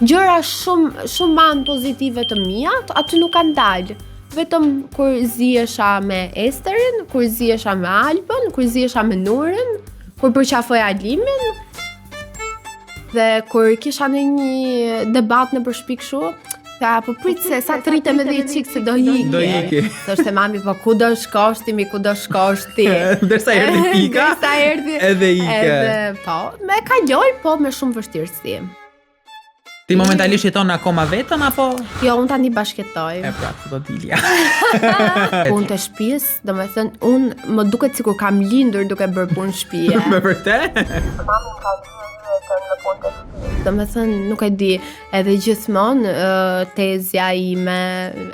gjëra shumë anë pozitive të mia, aty nuk kanë dalë. Vetëm kur zihesha me Esterin, kur zihesha me Albën, kur zihesha me Nurin, kur përqafoja Alimin, dhe kur kisha në një debat në përshpik shu, po prit se sa të rritem edhe i qikë se do hiki. Do hiki. Thoshte mami, po ku do shkoshti, ku do shkoshti. Ndërsa erdhi pika, edhe ike. Edhe, po, me kaloj, po me shumë vështirësi. Ti momentalisht jeton akoma vetëm, apo? Jo, unë tani bashkëtoj. E pra, do dilja. Punë të shtëpis, do me thënë, unë më duket sikur kam lindur duke bërë punë shtëpie. Me vërtet? Do me thënë, nuk e di, edhe gjithmonë tezja ime,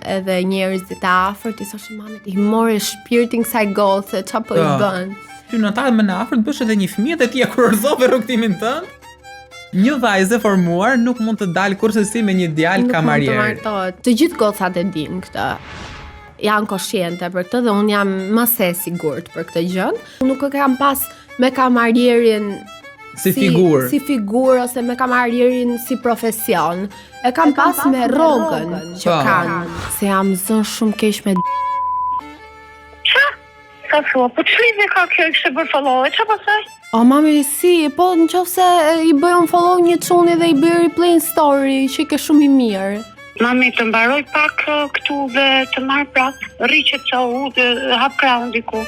edhe njerëzit e afërt, i thoshin mamit, i more shpirtin kësaj gocë, qa po i bën. Ty në ta me në afërt, bësh edhe një fëmijë dhe ti e kurorëzove rrugtimin tënd? Një vajzë formuar nuk mund të dalë kurse si me një djalë kamarier. Nuk mund të martohet. Të gjithë gocat e din këtë. Janë koshjente për këtë dhe unë jam më se sigurt për këtë gjën. Nuk e kam pas me kamarierin si figurë ose me kamarierin si profesion. E kam pas me rrogën që kanë. Se jam zënë shumë keq me Ka thua, po që lidhje ka kjo i kështë bërë follow, e që pasaj? O, mami, si, po në qofë se i bëjën follow një quni dhe i bëjë replay në story, që i ke shumë i mirë. Mami, të mbaroj pak këtu dhe të marrë prapë, rriqet që u dhe hap krahun diku.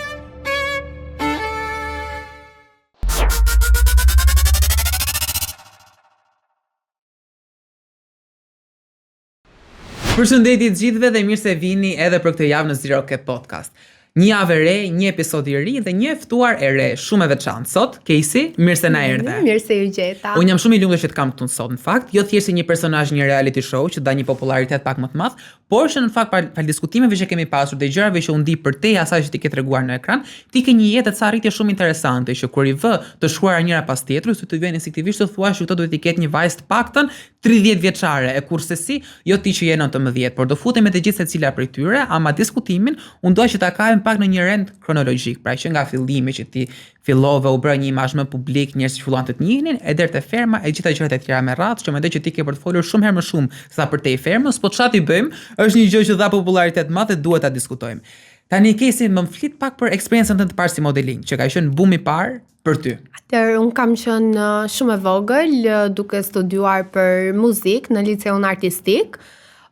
Përshëndetje të gjithëve dhe mirë se vini edhe për këtë javë në Zero Cap Podcast. Një javë e re, një episod i ri dhe një ftuar e re, shumë e veçantë sot. Casey, mirë se na erdhe. Mirë se ju gjeta. Unë jam shumë i lumtur që të kam këtu sot në fakt, jo thjesht si një personazh një reality show që dha një popularitet pak më të madh, por që në fakt pa diskutimeve që kemi pasur dhe gjërave që u ndi përtej asaj që ti ke treguar në ekran, ti ke një jetë të arritje shumë interesante që kur i vë të shkuara njëra pas tjetrës, të vjen instinktivisht të thuash që këto duhet të ketë një vajzë të paktën 30 vjeçare, e kurse si, jo ti që je 19, por do futemi te gjithë secila prej tyre, ama diskutimin unë dua që ta kapim pak në një rend kronologjik, pra që nga fillimi që ti fillove u bërë një imazh më publik, njerëz që filluan të të njihnin, e deri te ferma e gjitha gjërat e tjera me radhë, që mendoj që ti ke për të folur shumë herë më shumë sa për te fermës, po çfarë ti bëjmë? Është një gjë që dha popularitet të madh dhe duhet ta diskutojmë. Tani Casey, më flit pak për eksperiencën tënde të parë si modeling, që ka qenë bumi i parë për ty. Atëherë, unë kam qenë shumë e vogël duke studiuar për muzikë në liceun artistik.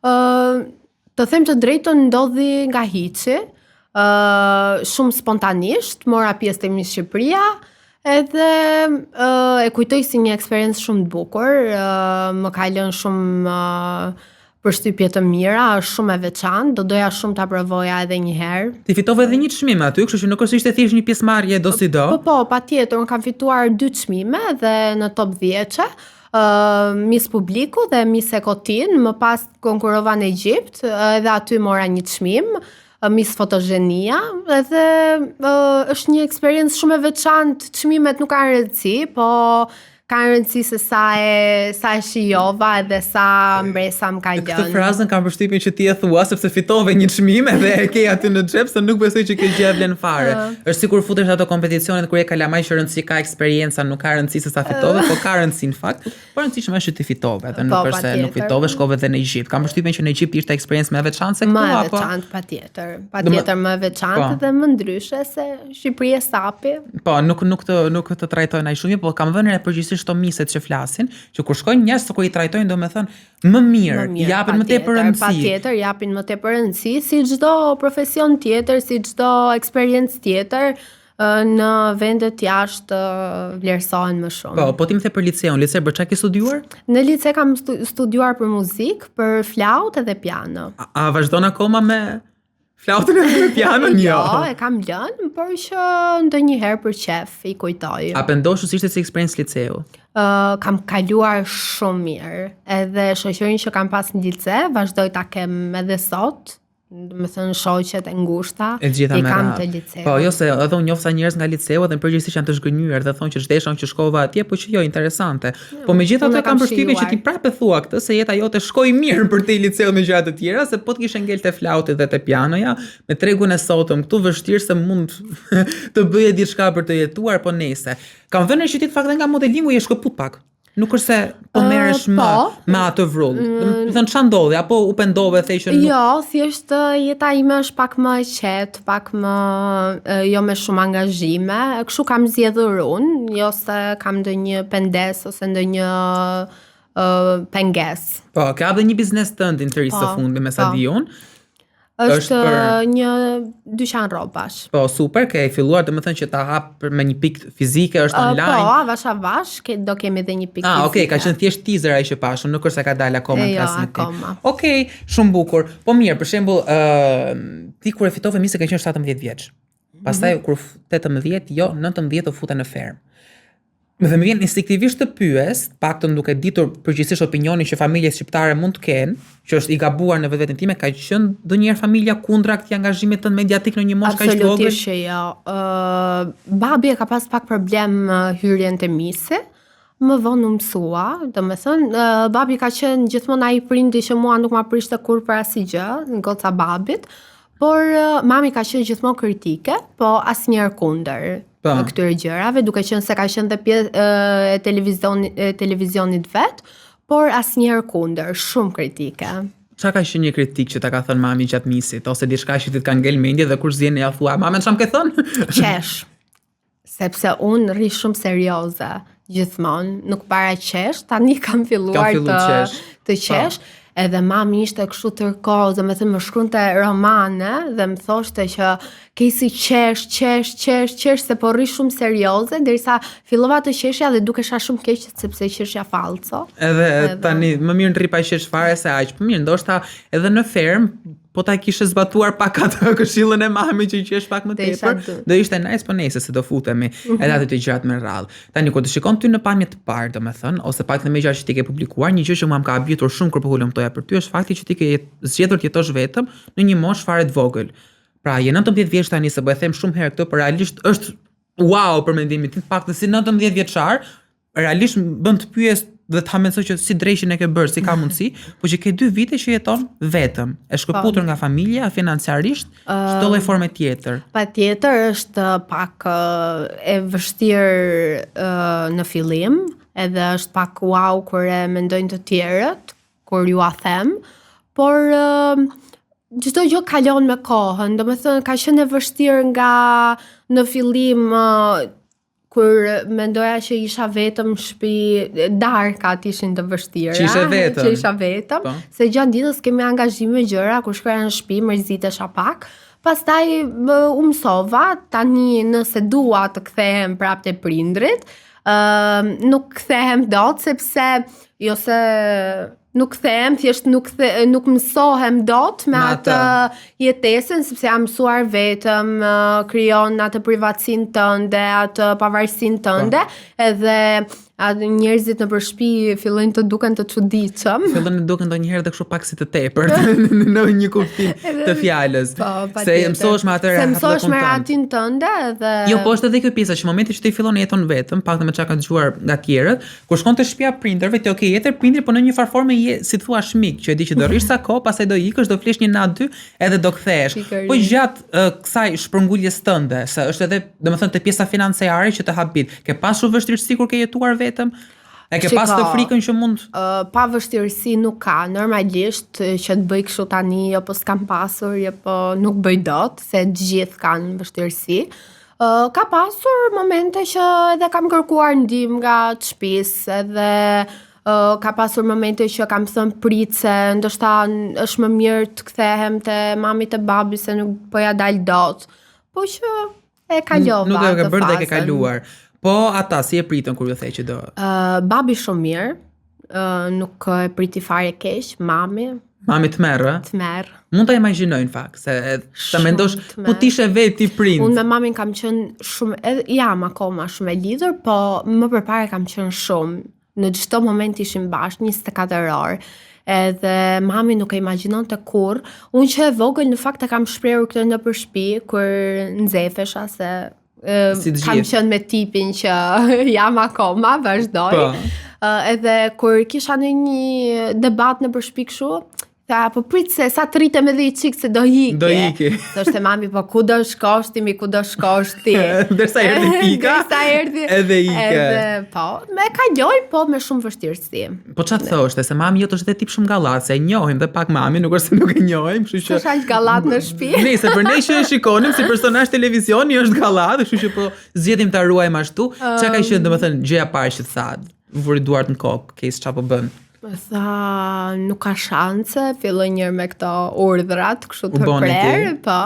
Të them të drejtën ndodhi nga hiçi, shumë spontanisht, mora pjesë te Miss Shqipëria, edhe e kujtoj si një eksperiencë shumë të bukur, më ka lënë shumë përshtypje të mira, është shumë e veçantë, do doja shumë ta provoja edhe një herë. Ti fitove edhe një çmim aty, kështu që nuk është ishte thjesht një pjesëmarrje do si do. Po, patjetër, unë kam fituar 2 çmime dhe në top 10-e. Miss Publiku dhe Miss Ekotin, më pas konkurova në Egjipt, edhe aty mora një çmim. Miss Fotogenia, edhe është një eksperiencë shumë e veçantë. Çmimet nuk kanë rëndësi, po kanë rëndësi se sa e shijova edhe sa mbresa më ka lënë. Këtë frazën kam përshtypjen që ti e thua sepse fitove një çmim edhe e ke aty në xhep, se nuk besoj që kjo gjë vlen fare. Është sikur futesh ato kompeticionet kur je kalamaj që rëndësi ka eksperienca, nuk ka rëndësi se sa fitove, po ka rëndësi në fakt. Por rëndësishme është që ti fitove, edhe nuk është se nuk fitove, shkove edhe në Egjipt. Kam përshtypjen që në Egjipt ishte eksperiencë më e veçantë se këtu apo? Më e veçantë patjetër. Patjetër më e veçantë dhe më ndryshe se Shqipëria sapi. Po, nuk të trajtojnë ai shumë, po kam vënë re përgjithësisht to miset që flasin, që kur shkojnë njerëz kur i trajtojnë domethënë më mirë, japin më tepër rëndësi. Patjetër, japin më tepër rëndësi, si çdo profesion tjetër, si çdo eksperiencë tjetër, në vendet jashtë vlerësohen më shumë. Po ti më the për liceun, lice për çka ke studiuar? Në lice kam studiuar për muzikë, për flautë dhe piano. A vazhdon akoma me flautën e pianon? Jo, e kam lënë, por që ndonjëherë për qef i kujtoj. A pendosh se ishte si eksperiencë liceu? Kam kaluar shumë mirë, edhe shoqërinë që kam pas në lice, vazhdoj ta kem edhe sot. Me thënë shoqet e ngushta i kam të liceu. Po, jo se edhe unë njoh sa njerëz nga liceu dhe në përgjithësi janë të zhgënjur dhe thonë që çdeshon që shkova atje, po që jo interesante. Po megjithatë kam përshtypjen që ti prapë thua këtë se jeta jote shkoi mirë për te liceu me gjëra të tjera, se po të kishe ngel te flauti dhe te pianoja, me tregun e sotëm këtu vështirë se mund të bëje diçka për të jetuar, po nejse. Kam vënë që ti të fakt nga modelingu je shkëput pak. Nuk është se po merresh me atë vrull. Do të thënë ç'a ndodhi apo u pendove the që Jo, thjesht jeta ime është pak më e qetë, pak më jo me shumë angazhime. Kështu kam zgjedhur unë, jo se kam ndonjë pendes ose ndonjë pengesë. Po, ka edhe një biznes tënd interes të fundi me sa di unë. Është një dyqan rrobash. Po, super, ke filluar domethënë që ta hap me një pikë fizike, është online. Po, avash, do kemi edhe një pikë fizike. Okay, ka qenë thjesht teaser ai që pashëm, nuk është se ka dalë akoma në klasën e tij. Akoma. Okej, shumë bukur. Po mirë, për shembull, ti kur e fitove Miss e ke qenë 17 vjeç. Pastaj kur 18, jo, 19 u futa në ferm. Dhe më vjen instinktivisht të pyes, paktën duke ditur përgjithsisht opinionin që familjet shqiptare mund të kenë, që është i gabuar në vetveten time, ka qenë ndonjëherë familja kundra këtij angazhimit të mediatik në një moshë kaq të vogël? Absolutisht që jo. Babi e ka pas pak problem hyrjen te Misi. Më vonë u mësua, domethënë babi ka qenë gjithmonë ai prindi që mua nuk ma prishte kur për asgjë, goca babit, por mami ka qenë gjithmonë kritike, po asnjëherë kundër këtyre gjërave, duke qenë se ka qenë dhe pjesë e televizionit vet, por asnjëherë kundër, shumë kritike. Qa ka qenë një kritik që ta ka thënë mami gjatë misit, ose diçka që ti të ka ngel mendje dhe kur zjen ja thua, mama çam ke thënë? Qesh. Sepse unë rri shumë serioze gjithmonë, nuk para qesh, tani kam filluar të qesh. Edhe mami ishte kështu tërkohë, dhe me thënë më shkronte romane dhe më thoshte që kesi qesh, se po rri shumë serioze, derisa fillova të qeshja dhe dukesha shumë keq sepse qeshja falco. Edhe tani më mirë rri pa qesh fare se aq, po mirë, ndoshta edhe në ferm po ta kishe zbatuar pak atë këshillën e mami që qesh pak më tepër, do ishte nice, po nejse se do futemi edhe aty të gjërat me radhë. Tani kur të shikon ty në pamje të parë, domethënë, ose pak me gjëra që ti ke publikuar, një gjë që mua më ka habitur shumë kur po hulumtoja për ty është fakti që ti ke zgjedhur të jetosh vetëm në një moshë fare të vogël. Pra, je 19 vjeç tani, se po e them shumë herë këtë, por realisht është wow për mendimin tim, paktën si 19 vjeçar, realisht bën të pyes dhe të hamendoj që si drejshin e ke bërë, si ka mundësi, po që ke 2 vite që jeton vetëm, e shkëputur nga familja, financiarisht, çdo lloj forme tjetër. Patjetër është pak e vështirë në fillim, edhe është pak wow kur e mendojnë të tjerët, kur ju a them, por çdo gjë kalon me kohën, domethënë ka qenë e vështirë nga në fillim kur mendoja që isha vetëm në shtëpi, darkat ishin të vështira. Që isha vetëm, se gjatë ditës kemi angazhime gjëra, kur shkoja në shtëpi mërzitesha pak. Pastaj u mësova, tani nëse dua të kthehem prapë te prindrit, nuk kthehem dot sepse jo se nuk kthehem, thjesht nuk mësohem dot me atë jetesën, sepse jam mësuar vetëm, krijon atë privatësinë tënde, atë pavarësinë tënde, edhe njerëzit nëpër shtëpi fillojnë të duken të çuditshëm. Fillojnë të duken ndonjëherë edhe kështu pak si të tepërt në një kuptim të fjalës. Se mësohesh me atë se mësohesh me rahatin tënde edhe jo, po është edhe kjo pjesa që momenti që ti fillon jeton vetëm, pak me çka ka dëgjuar nga tjerët, kur shkon te shtëpia prindërve, ti okay, jetë prindri, po në një farë forme je, si thua, shmik, që e di që do rrish sa kohë, pastaj do ikësh, do flesh një natë 2 edhe do kthehesh. Po gjatë kësaj shpërnguljes tënde, se është edhe, domethënë, te pjesa financiare që të habit, ke pasur vështirësi kur ke jetuar vetëm? E ke pas të frikën që mund? Pa vështirësi nuk ka, normalisht që të bëj kështu tani, apo s'kam pasur, apo nuk bëj dot, se gjithë kanë vështirësi. Ka pasur momente që edhe kam kërkuar ndihmë nga shtëpisë, edhe ka pasur momente që kam thënë pritse, ndoshta është më mirë të kthehem te mami te babi se nuk po ja dal dot. Po që e kalova. Nuk e ke bërë dhe e ke kaluar. Po ata si e pritën kur ju thej që do? Babi shumë mirë, nuk e priti fare keq, mami të merë? Të merë. Mund ta imagjinoj në fakt, se ta mendosh po t'ishe vetë ti prind. Unë me mamin kam qenë shumë, jam akoma shumë e lidhur, po më përpara kam qenë shumë. Në çdo moment ishim bashkë 24 orë. Edhe mami nuk e imagjinonte kurrë. Unë që e vogël në fakt e kam shprehur këtë nëpër shtëpi kur nxefesha se kam qenë me tipin që jam akoma, vazhdoj. Edhe kur kisha në një debat nëpër shtëpi kështu, Tha, po prit se sa të rritem edhe I qik se do hike. Do hike. Thoshte mami, po ku do shkosh ti, ku do shkosh ti. Ndërsa erdhi pika, edhe ike. Edhe, po, me kaloj, po me shumë vështirësi. Po çfarë thoshte, se mami jote është tip shumë gallat, se e njohim dhe pak mami, nuk është se nuk e njohim, kështu që Është aq gallat në shtëpi. Nëse për ne që e shikonim si personazh televizioni është gallat, kështu që po zgjedhim ta ruajmë ashtu. Çka ka qenë domethënë gjëja e parë që tha, vuri duart në kokë, kes çfarë po bën. Tha, nuk ka shanse, filloi njërë me këto urdhrat, kështu të boni prerë, ti. po.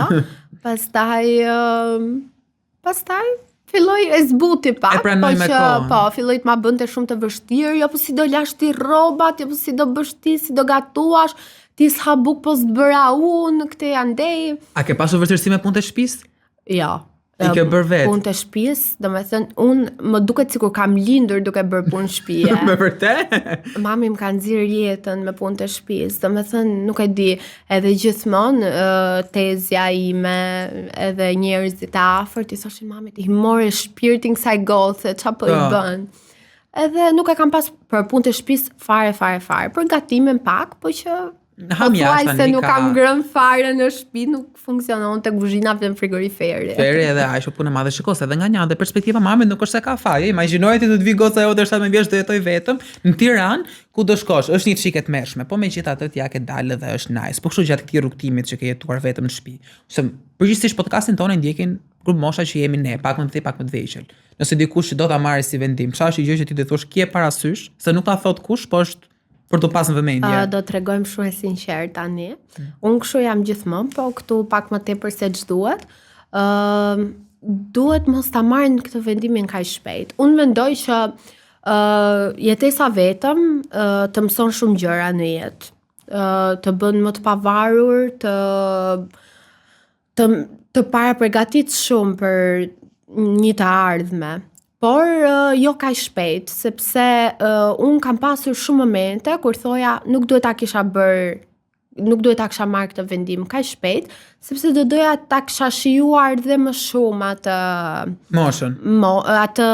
Pastaj filloi e zbuti pak, E pranoj me që kohën. po, filloi të ma bënte shumë të vështirë, jo po si do lash ti rrobat, jo po si do bësh ti, si do gatuash, ti s'ha buk po s'bëra unë, këtë andej. A ke pasur vështirësi me punët e shtëpisë? Jo. I ke bërë vetë? Punë të shtëpisë, domethënë unë më duket sikur kam lindur duke bërë punë shtëpie. Me vërtet? Mami më ka nxirr jetën me punë të shtëpisë. Domethënë nuk e di, edhe gjithmonë tezja ime, edhe njerëzit e afërt I thoshin mami ti more shpirtin kësaj gocë, çfarë po I bën. Edhe nuk e kam pas për punë të shtëpisë fare. Për gatimin pak, po që Ham jashtë se nuk kam ngrënë fare në shtëpi, nuk funksionon te kuzhina vetëm frigoriferi. Feri edhe aq punë madhe shikos, edhe nga një anë perspektiva mamit nuk është se ka faje. Imagjinoje ti do të vi goca jote 17 vjeç do jetoj vetëm në Tiranë, ku do shkosh, është një çike të mëshme, po megjithatë ti ja ke dalë dhe është nice. Po kështu gjatë këtij rrugtimit që ke jetuar vetëm në shtëpi. Se përgjithsisht podcastin tonë ndjekin grup mosha që jemi ne, pak më të pak më të vegjël. Nëse dikush që do ta marrë si vendim, çfarë është gjë që ti do thosh kje parasysh, se nuk ta thot kush, po është për të pasur vëmendje. Do të tregojmë shumë e sinqert tani. Unë kështu jam gjithmonë, po këtu pak më tepër se ç'duhet. Duhet mos ta marrin këtë vendimin kaq shpejt. Unë mendoj që jetesa vetëm të mëson shumë gjëra në jetë. Të bën më të pavarur, të para përgatit shumë për një të ardhme. Por jo kaq shpejt, sepse unë kam pasur shumë momente kur thoja nuk duhet ta kisha marrë këtë vendim kaq shpejt, sepse do doja ta kisha shijuar dhe më shumë atë moshën. Atë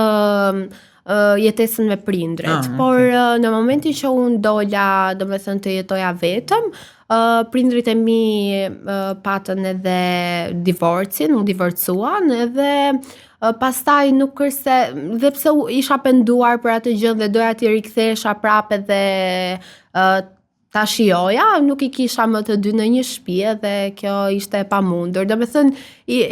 jetesën me prindrit. Por në momentin që unë dola, domethënë të jetoja vetëm, prindrit e mi patën edhe divorcin, u divorcuan edhe pastaj nuk kërse, dhe pse isha penduar për atë gjë dhe doja t'i rikthesha prapë dhe ta shijoja, nuk I kisha më të dy në një shtëpi dhe kjo ishte e pamundur. Domethënë,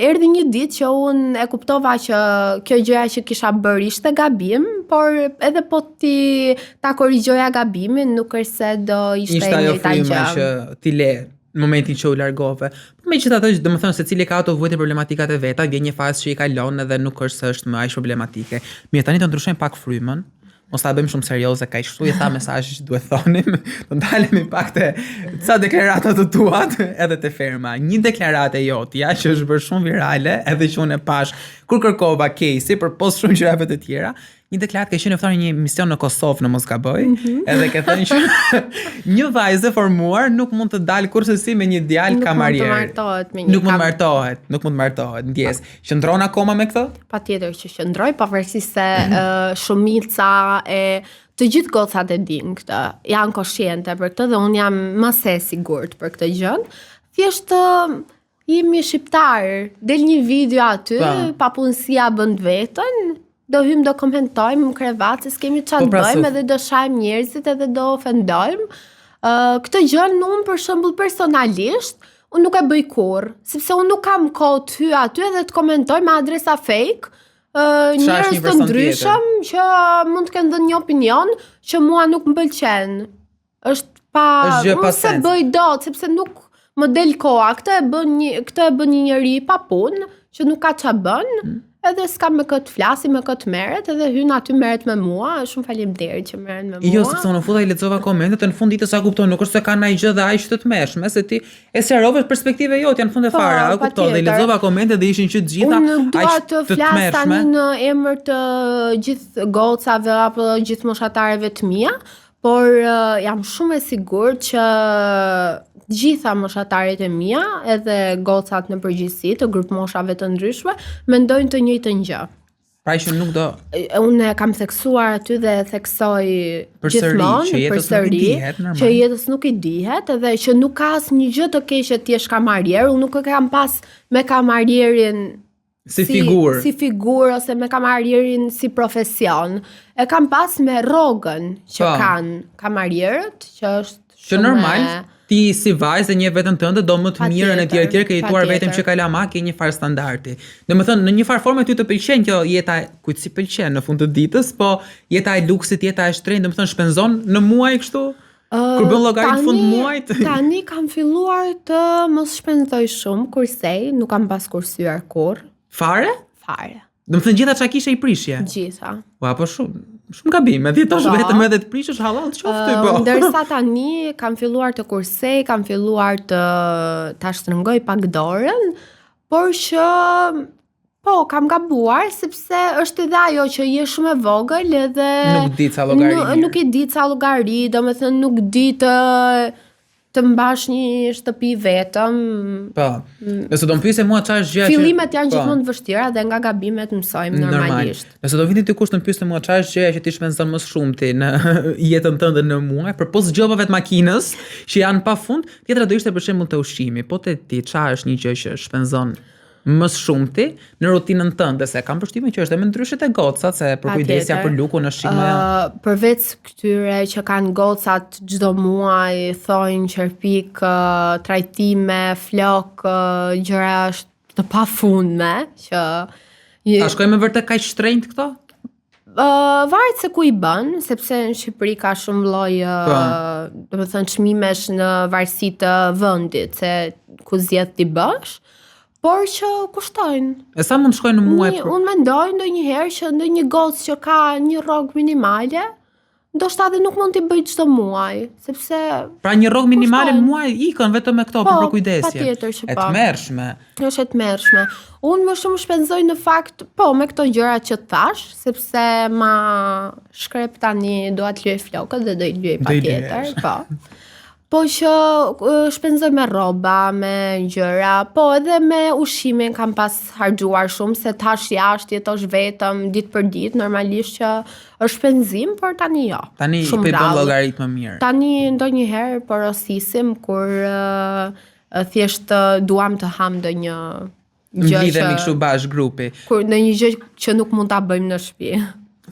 erdhi një ditë që unë e kuptova që kjo gjëja që kisha bërë ishte gabim, por edhe po ta korrigjoja gabimin, nuk kërse do ishte e njëjta gjë. Ishte ajo fryma që ti le në momentin që u largove. Po megjithatë, domethënë secili ka ato vujt e problematikat e veta, vjen një fazë që I kalon edhe nuk është se është më aq problematike. Mirë, tani do ndryshojmë pak frymën. Mos ta bëjmë shumë serioze kaq kështu, I tha mesazhi që duhet thonim. Do ndalemi pak te ca deklarata të tuat edhe te ferma. Një deklaratë jotja që është bërë shumë virale, edhe që unë e pash kur kërkova Casey për post shumë gjërave të tjera. Një deklaratë ka qenë ftuar në një mision në Kosovë, në mos gaboj, edhe ka thënë që një vajzë formuar nuk mund të dalë kurrësi me një djalë kamarier. Nuk mund të martohet, ndjes. Qëndron akoma me këtë? Patjetër që qëndroj, pavarësisht se shumica e të gjithë gocat e din këtë, janë koshjente për këtë dhe unë jam më se sigurt për këtë gjë. Thjesht jemi shqiptar, del një video aty, papunësia bën vetën, do hymë do komentojmë në krevat, se s'kemi çfarë bëjmë, edhe do shajmë njerëzit, edhe do ofendojmë. Këtë gjë unë për shembull personalisht, unë nuk e bëj kurrë, sepse unë nuk kam kohë të hyj aty edhe të komentoj me adresa fake, njerëz të ndryshëm që mund të kenë dhënë një opinion që mua nuk më pëlqen. Unë se bëj dot, sepse nuk më del koha. Këtë e bën një njeri pa punë, që nuk ka ç'a bën. Edhe s'kam me këtë flasi, me këtë merret, edhe hyn aty merret me mua, shumë faleminderit që merret me mua. Jo, sepse unë futa I lexova komentet, në fund ditës sa kupton, nuk është se ka ndonjë gjë dhe aq të tmeshme, se ti e sqarove perspektive jote janë fund e fare, a kupton, dhe I lexova komentet dhe ishin që të gjitha aq të tmeshme. Unë dua të flas tani në emër të gjithë gocave apo gjithë moshatarëve të mia, por jam shumë e sigurt që gjitha moshatarët e mia, edhe gocat në përgjithësi të grup moshave të ndryshme, mendojnë të njëjtën gjë. Pra që nuk do Unë kam theksuar aty dhe theksoj gjithmonë që jetës nuk i dihet, normal. që jetës nuk i dihet edhe që nuk ka asnjë gjë të keqe ti je kamarier. Unë nuk e kam pas me kamarierin si figurë ose me kamarierin si profesion. E kam pas me rrogën që kanë kamarierët, që është që normal ti si vajzë një veten tënde do më të mirën e tjerë ke jetuar vetëm që kalama ke një farë standardi. Domethënë në një farë formë ty të pëlqen kjo jeta, kujt si pëlqen në fund të ditës, po jeta e luksit, jeta e shtrenjtë, domethënë shpenzon në muaj kështu? Kur bën llogarit fund muajit? Tani kam filluar të mos shpenzoj shumë kursej, nuk kam pas kursyer kurrë. Fare? Fare. Domethënë gjitha çka kishe i prishje? Gjitha. Ua, po shumë gabim, e thitosh vetëm edhe të prishësh halal të qoftë po. Ndërsa tani kam filluar të kursej, kam filluar ta shtrëngoj pak dorën, por që po kam gabuar sepse është edhe ajo që je shumë e vogël edhe nuk di ca llogari. Nuk i di ca llogari, domethënë nuk di të mbash një shtëpi vetëm. Po. Nëse do më pyesë mua çfarë është gjëja që fillimet janë gjithmonë të vështira dhe nga gabimet mësojmë normalisht. Nëse do vini ti kush të më pyesë mua çfarë është gjëja që ti shpenzon më shumë ti në jetën tënde në muaj, përpos gjobave të makinës që janë pafund, tjetra do ishte për shembull të ushqimi. Po te ti çfarë është një gjë që shpenzon më shumë ti në rutinën tënde, se kam përshtypjen që është edhe më ndryshe te gocat, se për kujdesja për lukun është shumë përveç këtyre që kanë gocat çdo muaj, thojnë qerpik, trajtime, flok, gjëra është të pafundme që A shkojmë vërtet kaq shtrenjtë këto? Varet se ku i bën, sepse në Shqipëri ka shumë lloj, domethënë çmimesh në varësi të vendit, se ku zgjedh ti bësh. Por që kushtojnë. E sa mund të shkojnë në muaj? Unë mendoj ndonjëherë që ndonjë gocë që ka një rrogë minimale, ndoshta edhe nuk mund t'i bëj çdo muaj, sepse pra një rrogë minimale në muaj ikën vetëm me këto për kujdesje. Patjetër që po. E tmerrshme. Është e tmerrshme. Unë më shumë shpenzoj në fakt, me këto gjëra që thash, sepse ma shkrep tani dua të lyej flokët dhe do i lyej patjetër, po. Po që shpenzoj me rroba, me gjëra, po edhe me ushqimin kam pas harxuar shumë, se tash jashtë jetosh vetëm ditë për ditë, normalisht që është shpenzim, por tani jo. Tani i bën llogarit më mirë. Tani ndonjëherë porosisim kur thjesht duam të ham ndonjë gjë lidhemi kështu bash grupi. Kur ndonjë gjë që nuk mund ta bëjmë në shtëpi.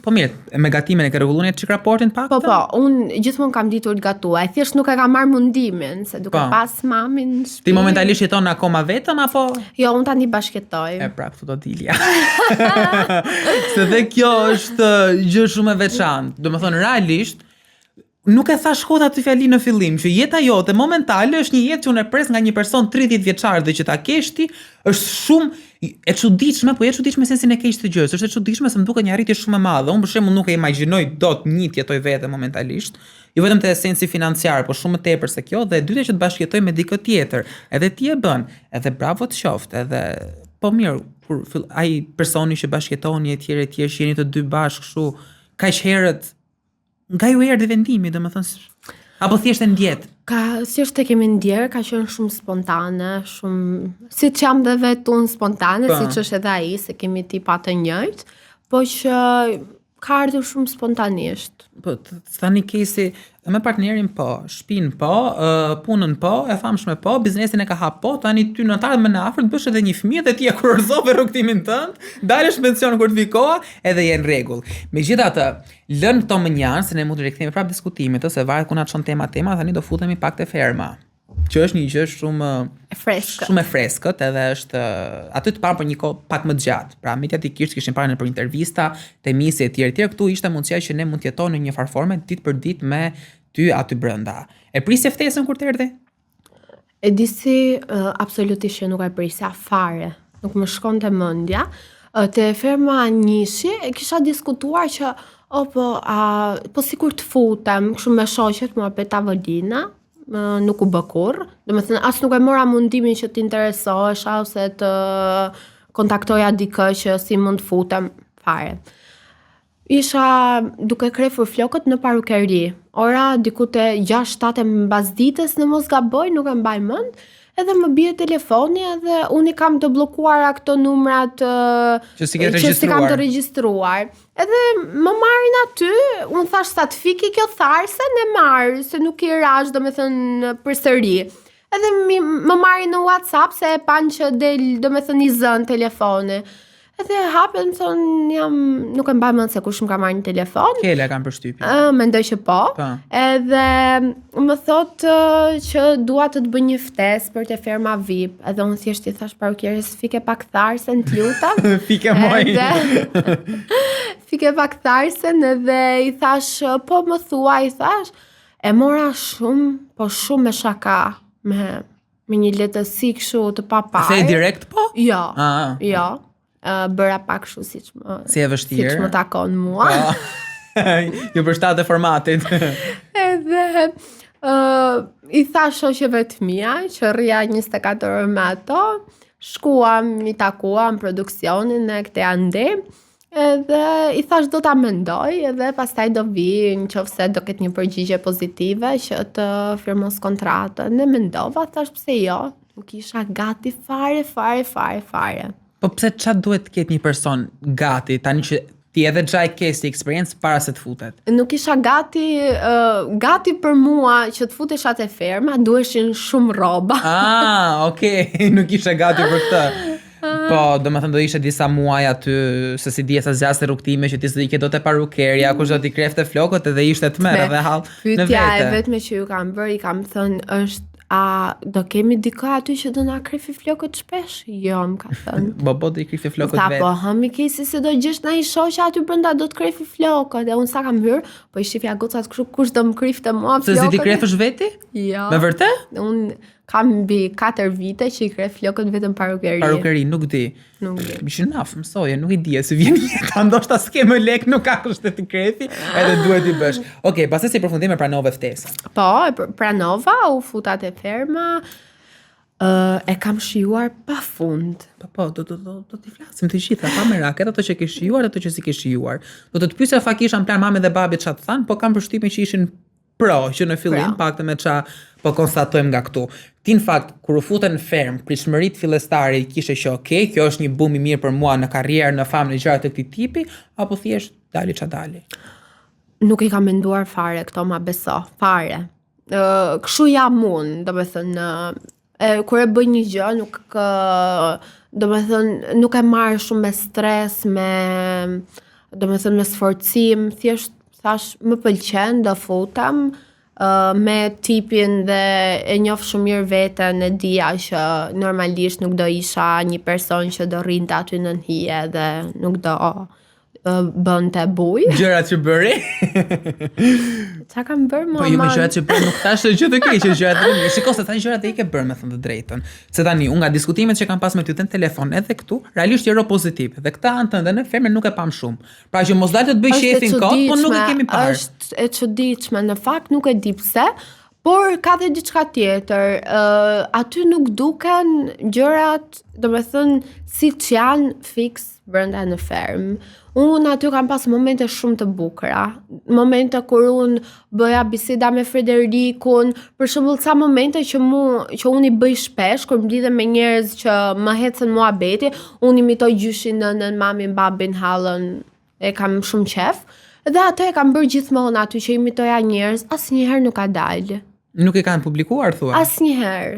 Po mirë, me gatimin e ke rregulluar çik raportin pak? Po, unë gjithmonë kam ditur të gatuaj, thjesht nuk e kam marrë mundimin, se duke pas mamin në shtëpi. Ti momentalisht jeton akoma vetëm apo? Jo, unë tani bashkëtoj. E pra, këtu do dilja. Se dhe kjo është gjë shumë e veçantë. Domethënë realisht nuk e thash kot aty fjali në fillim, që jeta jote momentale është një jetë që unë e pres nga një person 30 vjeçar dhe që ta kesh ti, është shumë e çuditshme, po e çuditshme sensin e keq të gjës. Është e çuditshme se më duket një arritje shumë e madhe. Unë për shembull nuk e imagjinoj dot një të jetoj vetë momentalisht, jo vetëm te sensi financiar, por shumë më tepër se kjo, dhe e dyta që të bashkëjetoj me dikë tjetër. Edhe ti e bën, edhe bravo të qoftë, edhe po mirë, kur ai personi që bashkëjetoni etj që jeni të dy bashkë kështu, kaq herët nga ju erdhi vendimi, domethënë, apo thjesht e ndjet? Thjesht e kemi ndjerë, ka qenë shumë spontane, shumë siç jam dhe vetë unë spontane, siç është edhe ai, se kemi tipa të njëjtë, po që ka ardhur shumë spontanisht. Po tani kesi me partnerin po, shtëpinë po, punën po, e famshme po, biznesin e ka hap po, tani ty në tarë më në afër të bësh edhe një fëmijë dhe ti e kurorëzove rrugtimin tënd, dalësh pension kur të vi koha, edhe je në rregull. Megjithatë, lën këto më njanë, se ne mund të rikthehemi prapë diskutimit, se varet ku na çon tema, tani do futemi pak te ferma. Që është një gjë shumë e freskët, edhe është aty të parë për një kohë pak më të gjatë. Pra mediatikisht kishin parë në për intervista, temisi etj. Këtu ishte mundësia që ne mund të jetojmë në një farë forme ditë për ditë me ty aty brenda. E prisje ftesën kur të erdhi? E di si absolutisht që nuk e prisja fare. Nuk më shkonte mendja. Te ferma Nishi e kisha diskutuar që po sikur të futem kështu me shoqet mua pe tavolina. Nuk u bë kurrë. Domethënë as nuk e mora mundimin që të interesohesha ose të kontaktoja dikë që si mund të futem fare. Isha duke krefur flokët në parukeri. Ora diku te 6-7 mbas ditës, në mos gaboj, nuk e mbaj mend. edhe më bie telefoni edhe unë i kam të bllokuara këto numrat Që si ke që si kam të regjistruar. regjistruar. Edhe më marrin aty, unë thash sa të fiki kjo tharse në marr, se nuk i rash domethënë përsëri. Edhe më marrin në WhatsApp se e pan që del domethënë i zën telefoni. Edhe hapen thonë nuk e mbaj mend se kush më ka marrë në telefon. Kele kam përshtypje. Mendoj që po. Po. Edhe më thot që dua të bëj një ftesë për te ferma VIP. Edhe unë thjesht i thash parukieres fike pak tharsen, t'lutam. Fike moj. Fike pak tharsen edhe i thash po më thua, i thash e mora shumë, po shumë me shaka, me një letësi kështu të papar. The direkt po? Jo. Ah. Jo. Bëra pak kështu Si e vështirë. siç më takon mua. Ju përshtatë formatit. Edhe i thash shoqeve të mia që rria 24 orë me ato, shkuam, i takuam produksionin e këtej ande. Edhe i thash do ta mendoj edhe pastaj do vi nëse do ketë një përgjigje pozitive që të firmos kontratën. Ne mendova, thash pse jo, nuk isha gati fare. Po pse çfarë duhet të ketë një person gati tani që ti edhe xhaj ke si eksperiencë para se të futet? Nuk isha gati për mua që të futesha te ferma, duheshin shumë rroba. Okay, nuk isha gati për këtë. Po, domethënë do ishte disa muaj aty, se si dihet sa zgjasë rrugtime që ti s'do i ke dot e parukerja, kush do t'i krefte flokët edhe ishte të merr edhe hall në vete. Pyetja e vetme që ju kam bërë, i kam thënë është a do kemi dika aty që do na krefi flokët shpesh? Jo, më ka thënë. Bobo do i krefte flokët Tha vetë. po, hëmi kesi se do gjesh na i shoqë aty brenda do të krefi flokët. E unë sa kam hyrë, po i shifja gocat kështu kush do më krifte mua Se flokët. si ti krefësh veti? Jo. Me vërtet? Unë kam mbi 4 vite që i kref flokët vetëm parukeri. Parukeri, nuk di. Nuk di. Mishin naf, mësoje, nuk i dije se vjen jeta, ndoshta s'ke më lek, nuk ka kushte të krefi, edhe duhet i bësh. Okej, pastaj si përfundim e pranove ftesën. Po, e pranova, u futa te ferma, e kam shijuar pafund. Po, do t'i flasim të gjitha, pa merak, edhe ato që ke shijuar, ato që si ke shijuar. Do të pyesja fa kisha në plan mami dhe babi çfarë të thanë, po kam përshtypjen që ishin pro, që në fillim pak të me qa po konstatojmë nga këtu. Ti në fakt, kur u futën në ferm, pritshmëritë fillestare kishe që okay, kjo është një bum i mirë për mua në karrierë, në famë, në gjëra të këtij tipi, apo thjesht dali ç'a dali? Nuk i kam menduar fare këto, ma beso, fare. Kështu jam unë, domethënë, kur e bëj një gjë, nuk e marr shumë me stres, domethënë me sforcim, thjesht thash më pëlqen, do futem me tipin dhe e njoh shumë mirë veten, e dija që normalisht nuk do isha një person që do rrinte aty në hije dhe nuk do bënte buj. Gjërat që bëri? Qa kam bërë mua? Po ju me gjërat që bërë nuk thashë gjë të keqe, gjërat të mirë. Shiko se tani gjërat e i ke bërë me thënë të drejtën. Se tani unë nga diskutimet që kam pas me ty në telefon edhe këtu, realisht jero pozitiv. Dhe këta anë tënde në ferme nuk e pam shumë. Pra që mos dalë të të bëj shefin kot, po nuk e kemi parë. Është e çuditshme, në fakt nuk e di pse, por ka dhe diçka tjetër. Aty nuk duken gjërat, domethënë siç janë fiks brenda në ferm. Unë aty kam pas momente shumë të bukura. Momente kur unë bëja biseda me Frederikun, për shembull ca momente që unë i bëj shpesh kur mblidhem me njerëz që më hecën muhabeti, unë imitoj gjyshin, nënën, mamin, babin, hallën, e kam shumë qef. Dhe atë e kam bërë gjithmonë aty që imitoja njerëz, asnjëherë nuk ka dalë. Nuk e kanë publikuar, thua? Asnjëherë.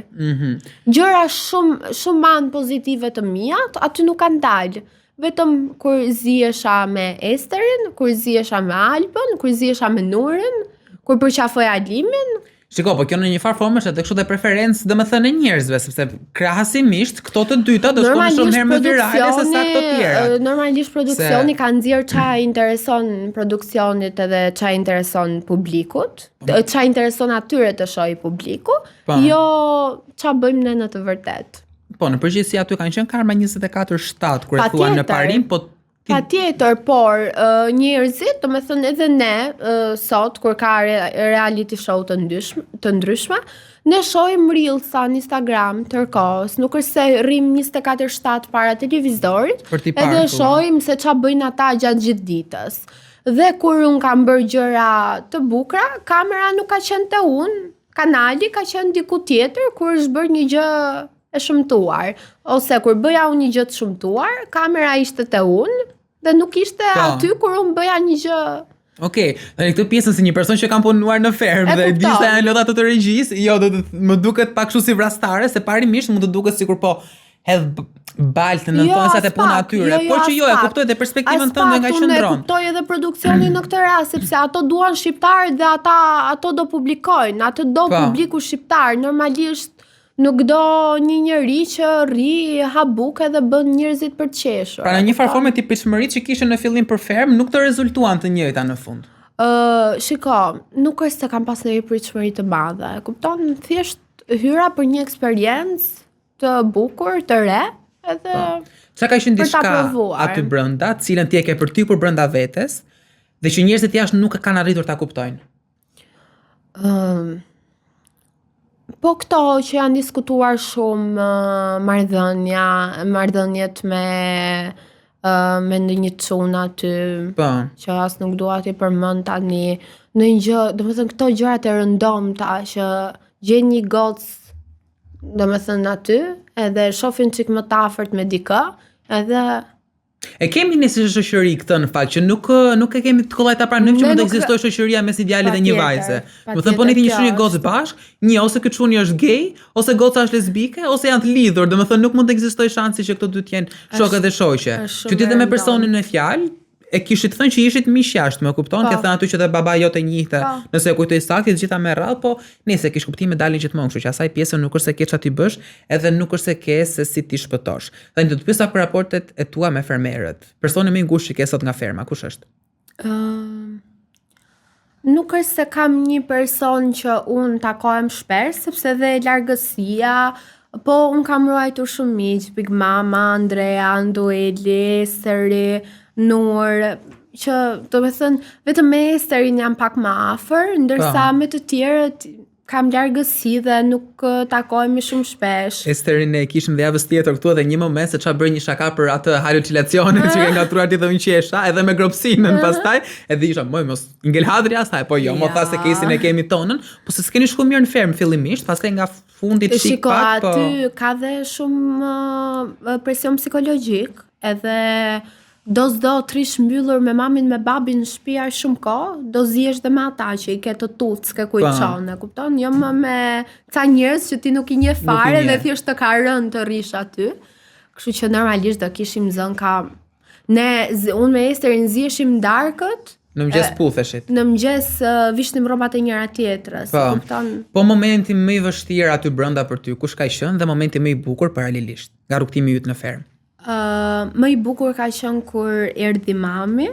Gjëra shumë manë pozitive të mia, aty nuk kanë dalë. Vetëm kur zihesha me Esterin, kur zihesha me Albën, kur zihesha me Nurin, kur përqafoja Alimin. Shiko, po kjo në një farë formë është edhe kështu dhe preferencë domethënë e njerëzve, sepse krahasimisht këto të dyta do shkojnë shumë herë më virale se sa këto tjera. Normalisht produksioni ka nxjerr çfarë intereson produksionit edhe çfarë intereson publikut, çfarë intereson atyre të shohë publiku, jo çfarë bëjmë ne në të vërtetë. Po, në përgjithësi aty kanë qenë Karma 24/7 kur e thuan në parim, po Patjetër, por njerëzit, domethënë edhe ne sot kur ka reality show të ndryshme, ne shohim reelsa në Instagram tërkohës, nuk është se rrim 24/7 para televizorit, edhe shohim se ç'a bëjnë ata gjatë gjithë ditës. Dhe kur un kam bërë gjëra të bukura, kamera nuk ka qenë te unë, kanali ka qenë diku tjetër kur është bërë një gjë e shëmtuar, ose kur bëja unë një gjë të shëmtuar, kamera ishte te unë dhe nuk ishte aty kur unë bëja një gjë. Okej, tani këtë pjesën si një person që kam punuar në fermë dhe di se janë lodha të regjisë, jo do të më duket pak kështu si vrastare, se parimisht mund të duket sikur po hedh baltë në thonësat e puna atyre, por që jo, e kuptoj dhe perspektivën tënde nga qëndron. E kuptoj edhe produksionin në këtë rast, sepse ato duan shqiptarë dhe ato do publikojnë, ato do publiku shqiptar, normalisht nuk do një njeri që rri habuke dhe bën njerëzit për të qeshur. Pra në një farë forme ti pritshmëritë që kishe në fillim për fermë nuk të rezultuan të njëjta në fund. Shiko, nuk është se kam pas një pritshmëri të madhe. Kupton, thjesht hyra për një eksperiencë të bukur, të re, edhe çka ka qenë diçka aty brenda, cilën ti e ke përtypur brenda vetes dhe që njerëzit jashtë nuk e kanë arritur ta kuptojnë. Po këto që janë diskutuar shumë marrëdhëniet me ndonjë çuna aty, që as nuk dua t'i përmend tani, në një gjë, domethënë këto gjërat e rëndomta që gjen një gocë, domethënë aty, edhe shohin çik më të afërt me dikë, edhe e kemi ne si shoqëri këtë në fakt që nuk e kemi të kollajta pranë që mund të ekzistojë shoqëria mes idealit dhe një vajze. Do të thënë po ne një shoqëri gocë bashk, një ose ky çuni është gay, ose goca është lesbike, ose janë të lidhur, domethënë nuk mund të ekzistojë shansi që këto dy të jenë shokë dhe shoqe. Që ti dhe me personin në fjalë e kishit thënë që ishit miq jashtë, më kupton? Ke thënë aty që dhe baba jote njihte, nëse e kujtoj saktë, të gjitha me radhë, po nëse kish kuptime dalin gjithmonë, kështu që asaj pjesën nuk është se ke çfarë ti bësh, edhe nuk është se ke se si ti shpëtosh. Tani do të pyesa për raportet e tua me fermerët. Personi më i ngushtë që ke sot nga ferma, kush është? Nuk është se kam një person që unë takohem shpesh, sepse dhe largësia, po unë kam ruajtur shumë miq, Big Mama, Andrea, Andueli, Seri, Nur, që do të thënë vetëm me Esterin jam pak më afër, ndërsa me të tjerët kam largësi dhe nuk takohemi shumë shpesh. Esterin e kishim dhe javës tjetër këtu edhe një moment se çfarë bëri një shaka për atë halucinacionin që ke ngatruar ti dhe unë qesha, edhe me gropsinën pastaj, edhe isha mos ngel hadri asaj, po jo, mo tha se kesin e kemi tonën, po se s'keni shku mirë në fermë fillimisht, pastaj nga fundi çik pak, po. Aty ka dhe shumë presion psikologjik, edhe do 3 mbyllur me mamin me babin në shtëpi shumë kohë, do zihesh dhe me ata që i ke të tutë, s'ke kujt çon, e kupton? Jo më me ca njerëz që ti nuk i njeh fare dhe thjesht të ka rënë të rish aty. Kështu që normalisht do kishim zënë ka unë me Esterin ziheshim darkët. Në mëngjes putheshit. Në mëngjes vishnim rrobat e njëra tjetrës, kupton? Po momenti më i vështirë aty brenda për ty, kush ka qenë dhe momenti më i bukur paralelisht nga rrugtimi yt në fermë? Më i bukur ka qenë kur erdhi mami.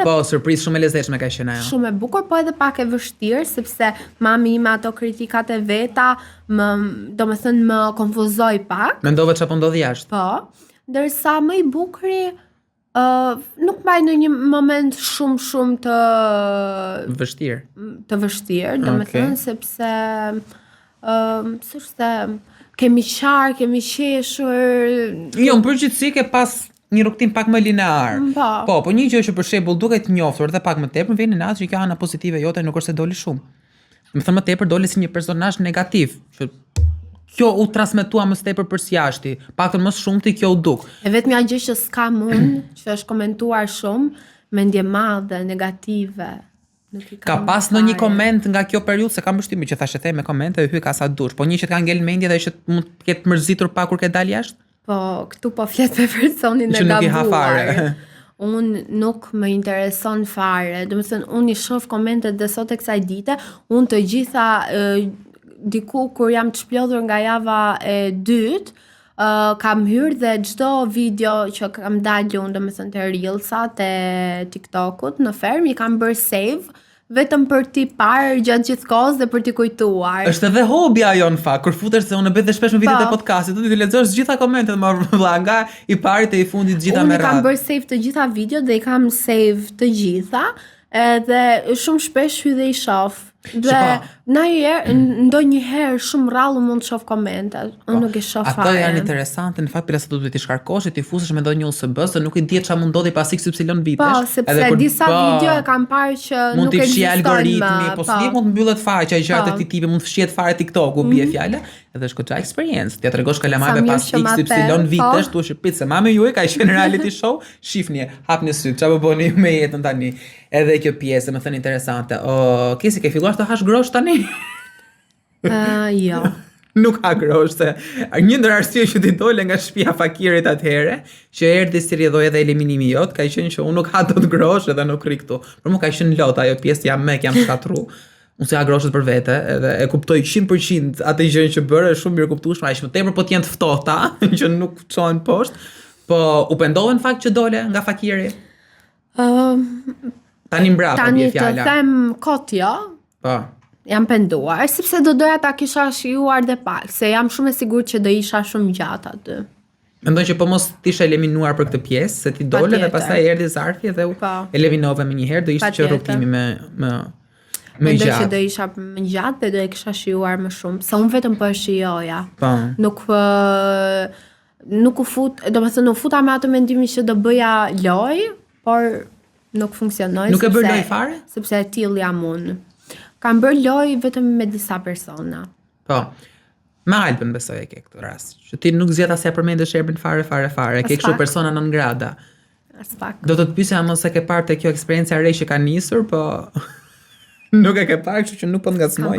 Po, surprizë shumë e lezetshme ka qenë ajo. Shumë e bukur, po edhe pak e vështirë, sepse mami ime ato kritikat e veta, domethënë më konfuzoi pak. Mendove çfarë po ndodhi jashtë? Po, ndërsa më i bukuri nuk mbaj në një moment shumë të vështirë. Të vështirë, domethënë sepse s'është kemi qarë, kemi qeshur. Jo, në përgjithësi ke pas një rrugtim pak më linear. Po një gjë që për shembull duket njoftur dhe pak më tepër vjen në atë që kjo ana pozitive jote nuk është se doli shumë. Do të thënë më tepër doli si një personazh negativ, që kjo u transmetua më tepër përjashtë, paktën më shumë ti kjo u duk. E vetmja gjë që s'kam unë, që është komentuar shumë, mendje madhe, negative. Ka pas në një koment nga kjo periudhë, se kam përshtypjen që thashë the me komente e hyj ka sa dush, po një që të ka ngel mendje dhe që mund të ketë mërzitur pak kur ke dal jashtë? Po, këtu po flet me personin e gabuar. Unë nuk më intereson fare, do të thënë unë i shoh komentet dhe sot e kësaj dite, unë të gjitha diku kur jam të shplodhur nga java e dytë, kam hyrë dhe çdo video që kam dalë unë, domethënë te Reelsat e TikTokut në fermë i kam bërë save vetëm për t'i parë gjatë gjithë kohës dhe për t'i kujtuar. Është edhe hobi ajo në fakt, kur futesh se unë bëj dhe shpesh në videot e podcastit, do të lexosh gjitha komentet më vëlla nga i pari te i fundit gjitha me radhë. Unë kam bërë save të gjitha videot dhe i kam save të gjitha, edhe shumë shpesh hyj dhe i shoh. Dhe Ndonjëherë shumë rrallë mund të shoh komente. Unë nuk i shoh fare. Ato janë interesante, në fakt përsa do të shkarkosh e ti fusesh me ndonjë USB se nuk i di çfarë mund ndodhi pas XY vitesh. Po, sepse disa video e kam parë që mund nuk të fshi ekzistojnë algoritmi, më. po si mund të mbyllet faqja e gjatë fiktive, mund të fshihet fare TikToku, bie fjala, edhe është goxha experience. T'ja tregosh kalamajve pas XY vitesh, tu shpit se mami juaj ka qenë reality show, shifni, hapni syt, çfarë bëni me jetën tani. Edhe kjo pjesë më thënë interesante. Kesi ke filluar të hash grosh tani? Jo. Nuk ha grosh, se një ndër arsye që ti dole nga shtëpia fakirit atëherë, që erdhi si rrjedhoi edhe eliminimi jot, ka qenë që unë nuk ha dot grosh edhe nuk ri këtu. Por më ka qenë lot ajo pjesë jam shkatru. Unë si ha groshet për vete, edhe e kuptoj 100% atë gjë që bëre, shumë mirë kuptueshme, aq më tepër po të jenë të ftohta që nuk çohen poshtë, po u pendove në fakt që dole nga fakiri. Tani mbrapa bie fjala. Tani të them kot jo. Po. Jam penduar, sepse do doja ta kisha shijuar dhe pak, se jam shumë e sigurt që do isha shumë gjatë aty. Mendoj që po mos t'isha eliminuar për këtë pjesë, se ti dole dhe pastaj erdhi Zarfi dhe u eliminove më njëherë, do ishte që rrugtimi me gjatë. Mendoj që do isha më gjatë dhe do e kisha shijuar më shumë, se unë vetëm po e shijoja. Po. Nuk u fut, domethënë u futa me atë mendimin që do bëja loj, por nuk funksionoi. Nuk e bër loj fare? Sepse e till jam unë. Kam bërë loj vetëm me disa persona. Po. Me Albën besoj e ke këtë rast. Që ti nuk zgjat as e përmendesh emrin fare. Ke kështu persona non grata. As pak. Do të pyesja mos e ke parë te kjo eksperiencë e re që ka nisur, po nuk e ke parë, kështu që nuk po ngacmoj.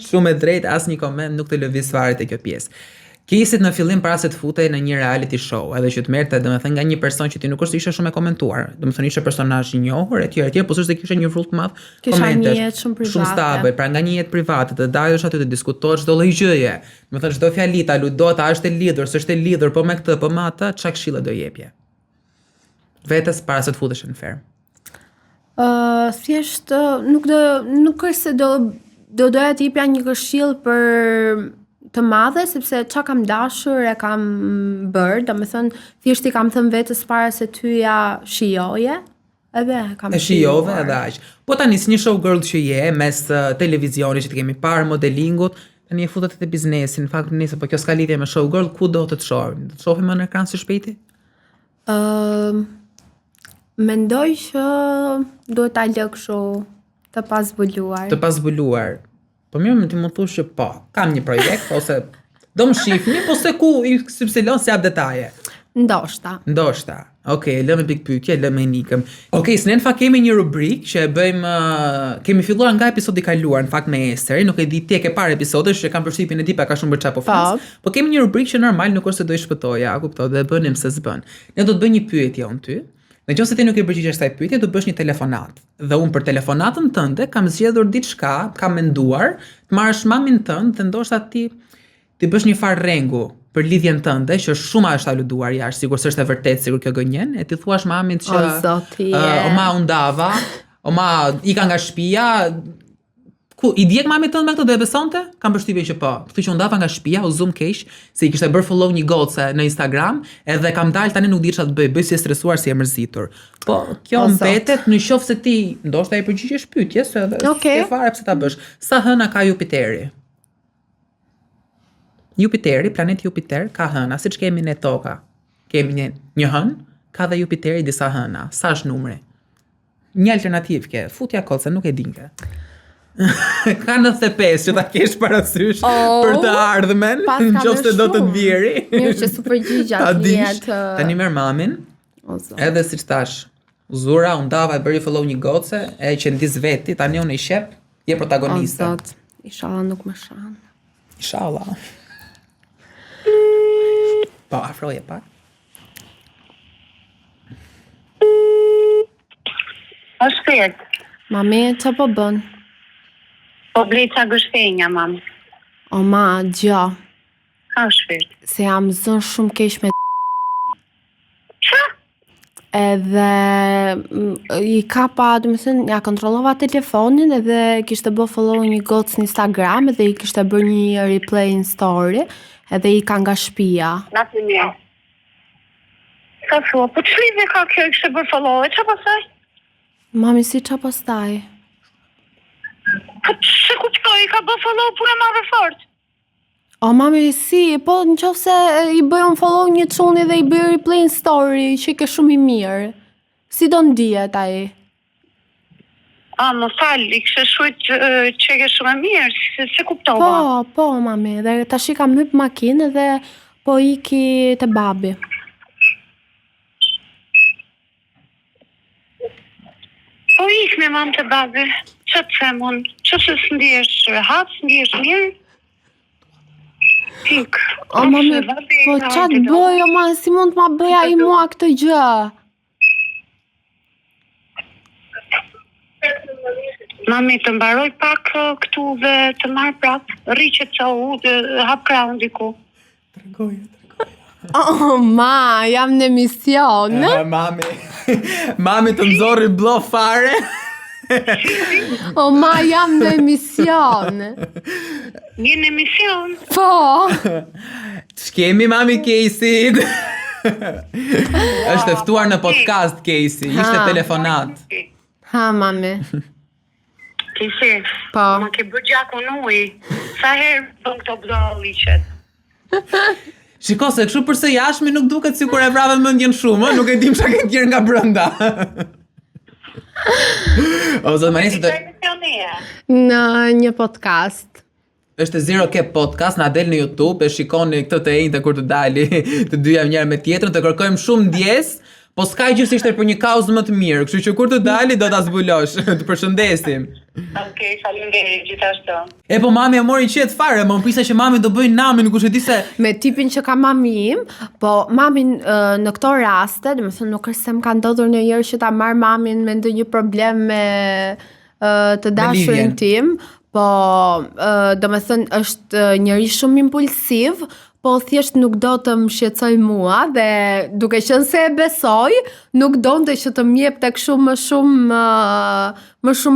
Shumë e drejtë, asnjë koment nuk të lëviz fare te kjo pjesë. Kisit në fillim para se të futej në një reality show, edhe që të merrte domethënë nga një person që ti nuk është ishe shumë e komentuar, domethënë ishe personazh i njohur etj, po s'është se kishe një frull të madh komentesh. Shumë stabil, pra nga një jetë private, të dalësh aty të diskutosh çdo lloj gjëje. Domethënë çdo fjali ta ludohet, a është e lidhur, s'është e lidhur, po me këtë, po me atë, çka këshilla do jepje? Vetes para se të futesh në ferm. Thjesht nuk është se doja të jepja një këshill për të madhe, sepse çka kam dashur e kam bërë, domethënë thjesht i kam thënë vetes para se tyja shijoje, edhe kam shijove edhe aq. Po tani si një showgirl që je mes televizionit që të kemi parë modelingut, tani e futet te biznesi, në fakt nëse po kjo s'ka lidhje me showgirl, ku do të shohim? Do të shohim në ekran së shpejti? Mendoj që duhet ta lë kështu të pazbuluar. Të pazbuluar. Po mirë, ti mund thush që po, kam një projekt, ose do më shifni, po se ku XY si jap detaje. Ndoshta. Okej, lëmë pikë pyetje, lëmë enikëm. Okej, ne në fakt kemi një rubrikë që e bëjmë, kemi filluar nga episodi i kaluar, në fakt me Ester, nuk e di ti e ke parë episodin, që kam përshtypjen e di pa ka shumë për çapo flas. Po kemi një rubrikë që normal nuk është se do i shpëtoja, kuptoj, dhe bënim se s'bën. Ne do të bëjmë një pyetje unë ty. Nëse ti nuk e përgjigjesh kësaj pyetje, do bësh një telefonat. Dhe unë për telefonatën tënde kam zgjedhur diçka, kam menduar, të marrësh mamin tënd dhe ndoshta ti bësh një farë rrengu për lidhjen tënde që shumë është aluduar jashtë, sigurisht është e vërtetë, sigur kjo gënjen, e ti thuash mamit që oma u ndava, oma ika nga shtëpia. Ku i djeg mamit tënd me këtë dhe e besonte? Kam përshtypjen që po. Kështu që u ndava nga shtëpia, u zoom keq, se i kishte bërë follow një gocë në Instagram, edhe kam dalë tani nuk di çfarë të bëj si e stresuar, si e mërzitur. Po, kjo mbetet në qoftë se ti ndoshta i përgjigjesh pyetjes, edhe e fare pse ta bësh. Sa hëna ka Jupiteri? Jupiteri, planeti Jupiter ka hëna, siç kemi ne toka. Kemi një hën, ka dhe Jupiteri disa hëna. Sa është numri? Një alternativë ke, futja kot se nuk e dinke. Ka 95 që ta kesh parasysh për të ardhmen, nëse do të vjeri. Mirë që su përgjigja të tani merr mamin. Edhe siç thash, zura, u ndava, e bëri follow një goce, e që ndis veti, tani unë i shep, je protagoniste. Inshallah nuk më shan. Inshallah. Po, afroje pak. O shpirt. Mami, që po bën? Po blej qa gështenja, mam. O ma, gjo. Ka shpirt. Se jam zën shumë keq me Qa? Edhe i kapa, domethënë, ja kontrollova telefonin edhe kishte bë follow një gocë në Instagram edhe i kishte bërë një replay në story edhe i ka nga shtëpia. Natë një. Ka thua, po ç'lidhje ka kjo i kishte bërë follow, qa pastaj? Mami, si qa pastaj? Po se kuptoj, ka bë follow puna madhe fort. O, mami, si, po në qofë se i bëjmë follow një çuni dhe i bëjë replay në story, që i ke shumë i mirë. Si do ndihet ai? Më fal, i kështë shujt që ke shumë e mirë, se kuptova. Po, mami, dhe tash i kam hyp makinë dhe po iki te babi. Po ik me mamë të babi, që të them unë, që se së ndihesh rehat, së ndihesh mirë? Ik. O, mami, po qatë bëj, o, ma, si mund të ma bëja i mua këtë gjë? Mami, të mbaroj pak këtu dhe të marrë prapë, rriqet që u dhe hap krahun diku. Oh, ma, jam në emision. Mami të nxorri blo fare. O, ma, jam në emision. Një në emision. Po. Ç'kemi mami Casey? Është ftuar në podcast Casey, ishte telefonat. Ha, mami. Kisi, Po. ma ke bërë gjakun uj, sa herë bën këto bdo liqet. Shiko, se kështu përse jashmi nuk duket si kur e vrave mendjen shumë, nuk e dim çka ke tjerë nga brenda. O, zot Marisa, Në një podcast. është Zero Cap Podcast, na del në YouTube, e shikoni këtë të enjtë kur të dali, të dyja njëra me tjetrën, të kërkojmë shumë ndjes, po s'ka gjithsesi për një kauzë më të mirë, kështu që kur të dali do ta zbulosh, të përshëndesim. Okej, faleminderit gjithashtu. E po mami e mori qet fare, më prisa që mami do bëj namin, kush e di se Me tipin që ka mami im, po mamin në këto raste, dhe më thënë nuk është se më ka ndodhur një herë që ta marr mamin me ndonjë problem me të dashurin lidhjen. tim, po do me thënë është njëri shumë impulsiv, po thjesht nuk do të më shqetësoj mua dhe duke qenë se e besoj, nuk donte që të më jepte kështu më shumë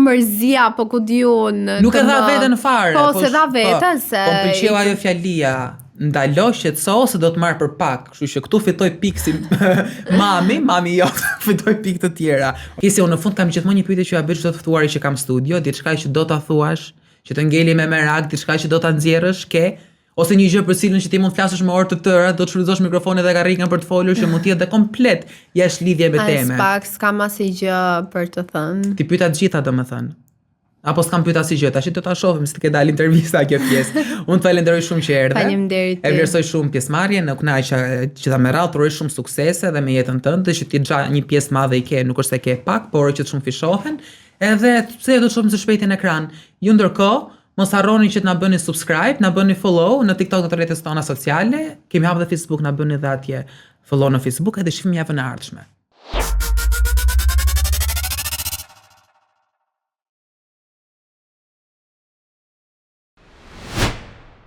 mërzia, po ku di unë. nuk e dha veten fare. Po, se dha veten, se... Po më pëlqeu ajo fjalia. Ndalo shqetëso se do të marr për pak. Kështu që këtu fitoj pikë si mami jo, fitoj pikë të tjera. Kisi, unë në fund kam gjithmonë një pyetje që ja bëj çdo të ftuari që kam studio, diçka që do ta thuash, që të ngeli me merak, diçka që do ta nxjerrësh, ose një gjë për cilën që ti mund të flasësh me orë të tëra, do të shfrytëzosh mikrofonin dhe karrikën për të folur që mund të jetë dhe komplet jashtë lidhje me teme. Pak s'kam asnjë gjë për të thënë. Ti pyeta të gjitha domethënë. Apo s'kam pyeta asnjë gjë, tash do ta shohim se të ke dalë intervista kjo pjesë. Unë të falenderoj shumë që erdhe. Faleminderit. E vlerësoj shumë pjesëmarrjen, u kënaqa që ta merrall, të uroj shumë suksese dhe me jetën tënde, që ti xha një pjesë madhe i ke, nuk është se ke pak, por që të shumë fishohen. Edhe pse do të shohim së shpejti në ekran. Ju ndërkohë, mos harroni që të na bëni subscribe, na bëni follow në TikTok dhe të rrjetet tona sociale. Kemi hapur dhe Facebook, na bëni dhe atje follow në Facebook edhe shihemi javën e ardhshme.